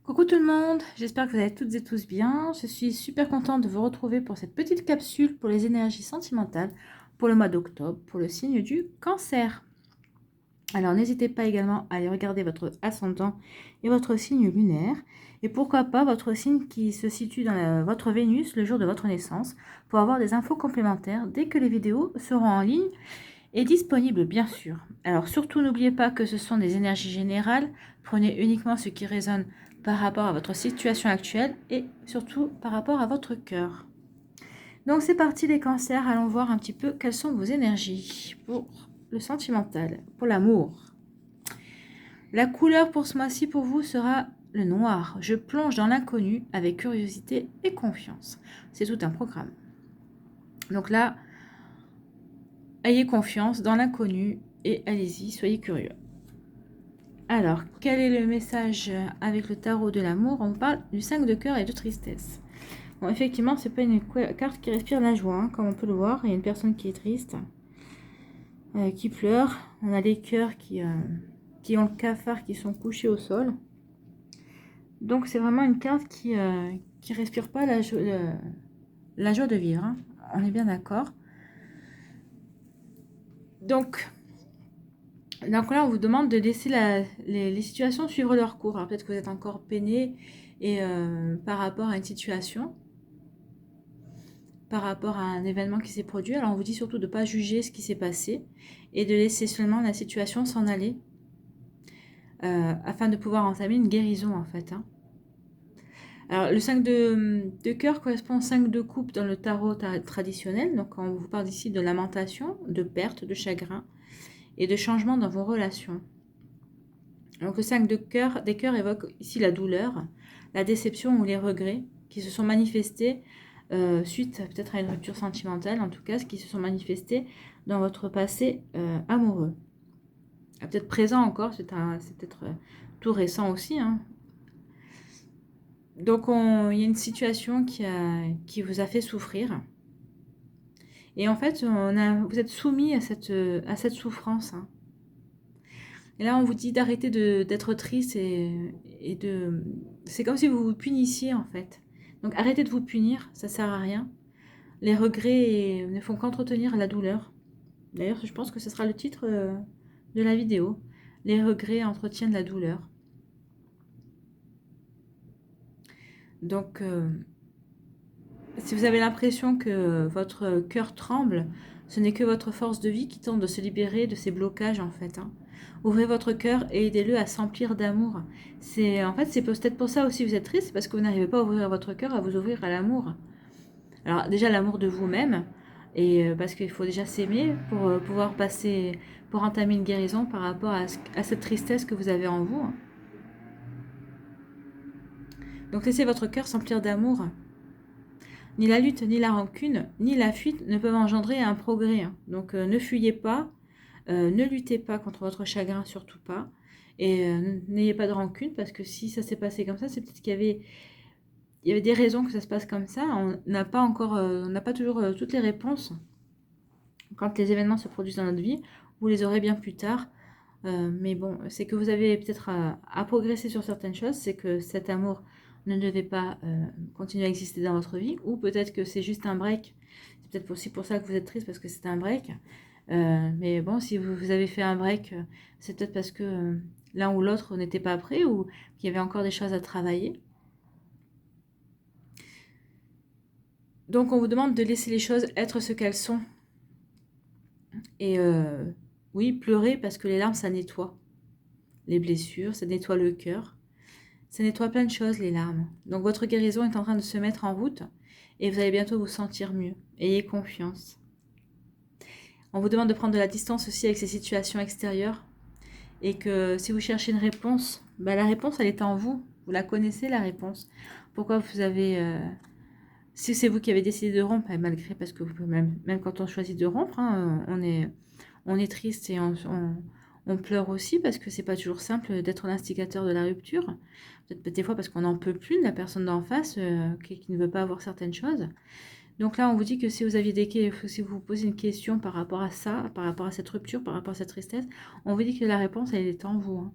Coucou tout le monde, j'espère que vous allez toutes et tous bien. Je suis super contente de vous retrouver pour cette petite capsule pour les énergies sentimentales pour le mois d'octobre, pour le signe du cancer. Alors n'hésitez pas également à aller regarder votre ascendant et votre signe lunaire. Et pourquoi pas votre signe qui se situe dans votre Vénus le jour de votre naissance pour avoir des infos complémentaires dès que les vidéos seront en ligne et disponibles bien sûr. Alors surtout n'oubliez pas que ce sont des énergies générales. Prenez uniquement ce qui résonne par rapport à votre situation actuelle et surtout par rapport à votre cœur. Donc c'est parti les cancers, allons voir un petit peu quelles sont vos énergies pour le sentimental, pour l'amour. La couleur pour ce mois-ci pour vous sera le noir. Je plonge dans l'inconnu avec curiosité et confiance. C'est tout un programme. Donc là, ayez confiance dans l'inconnu et allez-y, soyez curieux. Alors, quel est le message avec le tarot de l'amour? On parle du 5 de cœur et de tristesse. Bon, effectivement, c'est pas une carte qui respire la joie, hein, comme on peut le voir. Il y a une personne qui est triste, qui pleure. On a les cœurs qui ont le cafard, qui sont couchés au sol. Donc, c'est vraiment une carte qui respire pas la joie de vivre. Hein. On est bien d'accord. Donc là, on vous demande de laisser les situations suivre leur cours. Alors peut-être que vous êtes encore peiné et par rapport à une situation, par rapport à un événement qui s'est produit. Alors on vous dit surtout de ne pas juger ce qui s'est passé et de laisser seulement la situation s'en aller afin de pouvoir entamer une guérison en fait. Hein. Alors le 5 de cœur correspond au 5 de coupe dans le tarot traditionnel. Donc on vous parle ici de lamentation, de perte, de chagrin et de changement dans vos relations. Donc le 5 des cœurs évoque ici la douleur, la déception ou les regrets qui se sont manifestés suite peut-être à une rupture sentimentale, en tout cas, qui se sont manifestés dans votre passé amoureux. Peut-être présent encore, c'est peut-être tout récent aussi. Hein. Donc il y a une situation qui vous a fait souffrir. Et en fait, vous êtes soumis à cette souffrance. Hein. Et là, on vous dit d'arrêter d'être triste et de... C'est comme si vous vous punissiez, en fait. Donc, arrêtez de vous punir, ça sert à rien. Les regrets ne font qu'entretenir la douleur. D'ailleurs, je pense que ce sera le titre de la vidéo. Les regrets entretiennent la douleur. Donc, si vous avez l'impression que votre cœur tremble, ce n'est que votre force de vie qui tente de se libérer de ces blocages, en fait. Hein. Ouvrez votre cœur et aidez-le à s'emplir d'amour. En fait, c'est peut-être pour ça aussi que vous êtes triste, parce que vous n'arrivez pas à ouvrir votre cœur, à vous ouvrir à l'amour. Alors déjà l'amour de vous-même, et parce qu'il faut déjà s'aimer pour pouvoir pour entamer une guérison par rapport à cette tristesse que vous avez en vous. Donc laissez votre cœur s'emplir d'amour. Ni la lutte, ni la rancune, ni la fuite ne peuvent engendrer un progrès. Hein. Donc ne fuyez pas. Ne luttez pas contre votre chagrin, surtout pas. Et n'ayez pas de rancune, parce que si ça s'est passé comme ça, c'est peut-être il y avait des raisons que ça se passe comme ça. On n'a pas toujours toutes les réponses. Quand les événements se produisent dans notre vie, vous les aurez bien plus tard. Mais bon, c'est que vous avez peut-être à progresser sur certaines choses. C'est que cet amour ne devait pas continuer à exister dans votre vie. Ou peut-être que c'est juste un break. C'est peut-être aussi pour ça que vous êtes triste, parce que c'est un break. Mais bon, si vous avez fait un break, c'est peut-être parce que l'un ou l'autre n'était pas prêt ou qu'il y avait encore des choses à travailler. Donc on vous demande de laisser les choses être ce qu'elles sont. Et oui, pleurer parce que les larmes, ça nettoie les blessures, ça nettoie le cœur. Ça nettoie plein de choses, les larmes. Donc votre guérison est en train de se mettre en route et vous allez bientôt vous sentir mieux. Ayez confiance. On vous demande de prendre de la distance aussi avec ces situations extérieures et que si vous cherchez une réponse, la réponse, elle est en vous. Vous la connaissez, la réponse. Pourquoi vous avez... si c'est vous qui avez décidé de rompre, malgré, parce que même quand on choisit de rompre, hein, on est triste et on pleure aussi parce que c'est pas toujours simple d'être l'instigateur de la rupture. Peut-être des fois parce qu'on n'en peut plus de la personne d'en face qui ne veut pas avoir certaines choses. Donc là, on vous dit que si vous aviez si vous vous posez une question par rapport à ça, par rapport à cette rupture, par rapport à cette tristesse, on vous dit que la réponse, elle est en vous. Hein.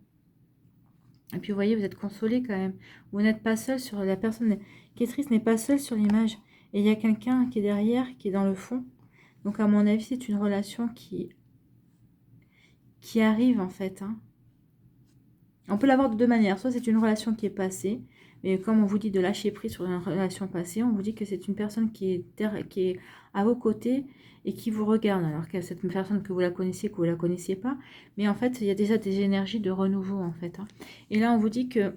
Et puis vous voyez, vous êtes consolé quand même. Vous n'êtes pas seul sur la personne qui est triste, n'est pas seule sur l'image. Et il y a quelqu'un qui est derrière, qui est dans le fond. Donc à mon avis, c'est une relation qui arrive en fait. Hein. On peut l'avoir de deux manières. Soit c'est une relation qui est passée, mais comme on vous dit de lâcher prise sur une relation passée, on vous dit que c'est une personne qui est à vos côtés et qui vous regarde. Alors que cette personne que vous la connaissiez, que vous ne la connaissiez pas. Mais en fait, il y a déjà des énergies de renouveau en fait. Hein. Et là, on vous dit que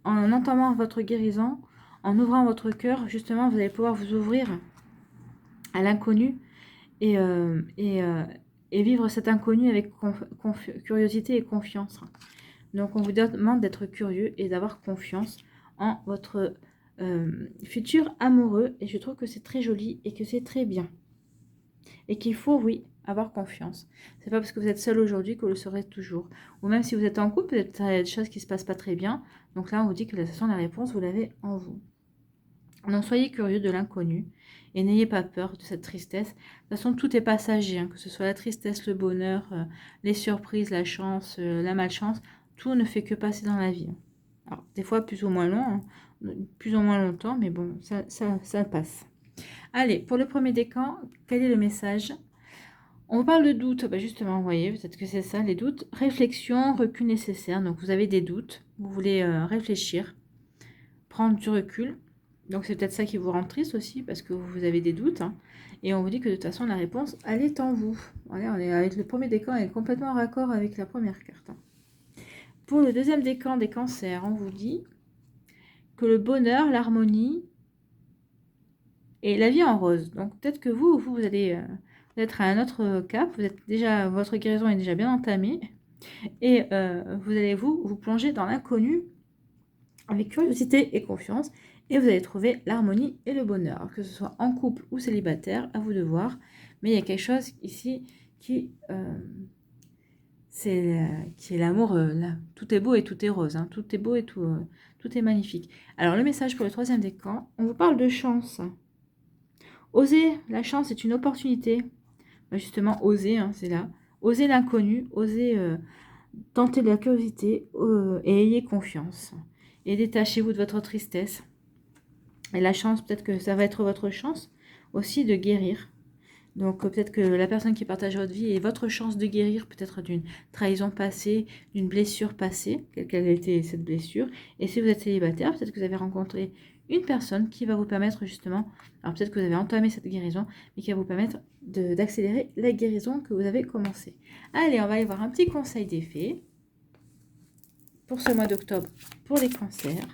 en entamant votre guérison, en ouvrant votre cœur, justement, vous allez pouvoir vous ouvrir à l'inconnu et, et vivre cet inconnu avec curiosité et confiance. Donc, on vous demande d'être curieux et d'avoir confiance en votre futur amoureux. Et je trouve que c'est très joli et que c'est très bien. Et qu'il faut, oui, avoir confiance. C'est pas parce que vous êtes seul aujourd'hui que vous le serez toujours. Ou même si vous êtes en couple, peut-être qu'il y a des choses qui se passent pas très bien. Donc là, on vous dit que la réponse, vous l'avez en vous. Donc, soyez curieux de l'inconnu et n'ayez pas peur de cette tristesse. De toute façon, tout est passager, hein, que ce soit la tristesse, le bonheur, les surprises, la chance, la malchance. Tout ne fait que passer dans la vie. Alors, des fois, plus ou moins long, hein, plus ou moins longtemps, mais bon, ça passe. Allez, pour le premier décan, quel est le message? On parle de doute. Bah justement, vous voyez, peut-être que c'est ça, les doutes. Réflexion, recul nécessaire. Donc, vous avez des doutes, vous voulez réfléchir, prendre du recul. Donc, c'est peut-être ça qui vous rend triste aussi, parce que vous avez des doutes. Hein. Et on vous dit que de toute façon, la réponse, elle est en vous. Voilà, on est avec le premier décan, on est complètement en raccord avec la première carte. Hein. Pour le deuxième décan des cancers, on vous dit que le bonheur, l'harmonie et la vie en rose. Donc, peut-être que vous allez être à un autre cap. Vous êtes déjà, votre guérison est déjà bien entamée. Et vous allez vous plonger dans l'inconnu avec curiosité et confiance. Et vous allez trouver l'harmonie et le bonheur, que ce soit en couple ou célibataire, à vous de voir. Mais il y a quelque chose ici qui est l'amour. Tout est beau et tout est rose. Hein. Tout est beau et tout est magnifique. Alors, le message pour le troisième décan, on vous parle de chance. Oser, la chance est une opportunité. Justement, oser, hein, c'est là. Osez l'inconnu, osez tenter de la curiosité et ayez confiance. Et détachez-vous de votre tristesse. Et la chance, peut-être que ça va être votre chance aussi de guérir. Donc peut-être que la personne qui partage votre vie est votre chance de guérir, peut-être d'une trahison passée, d'une blessure passée, quelle qu'elle était cette blessure. Et si vous êtes célibataire, peut-être que vous avez rencontré une personne qui va vous permettre justement, alors peut-être que vous avez entamé cette guérison, mais qui va vous permettre d'accélérer la guérison que vous avez commencée. Allez, on va aller voir un petit conseil des fées pour ce mois d'octobre pour les cancers.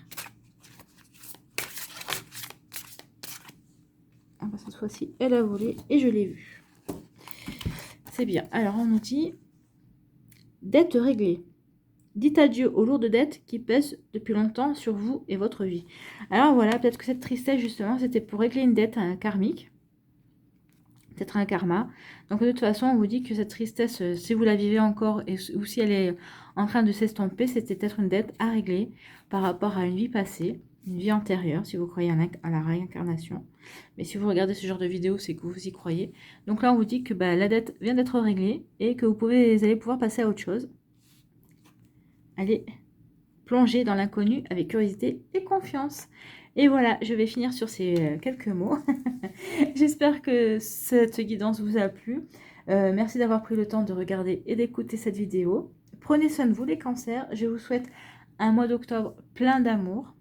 Ah bah cette fois-ci, elle a volé et je l'ai vue. C'est bien. Alors, on nous dit dette réglée. Dites adieu aux lourdes dettes qui pèsent depuis longtemps sur vous et votre vie. Alors voilà, peut-être que cette tristesse, justement, c'était pour régler une dette karmique. Peut-être un karma. Donc de toute façon, on vous dit que cette tristesse, si vous la vivez encore ou si elle est en train de s'estomper, c'était peut-être une dette à régler par rapport à une vie passée, une vie antérieure, si vous croyez à la réincarnation. Mais si vous regardez ce genre de vidéo, c'est que vous y croyez. Donc là, on vous dit que la dette vient d'être réglée et que vous allez pouvoir passer à autre chose. Allez plonger dans l'inconnu avec curiosité et confiance. Et voilà, je vais finir sur ces quelques mots. J'espère que cette guidance vous a plu. Merci d'avoir pris le temps de regarder et d'écouter cette vidéo. Prenez soin de vous les cancers. Je vous souhaite un mois d'octobre plein d'amour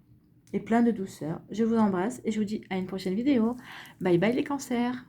et plein de douceur. Je vous embrasse et je vous dis à une prochaine vidéo. Bye bye les cancers.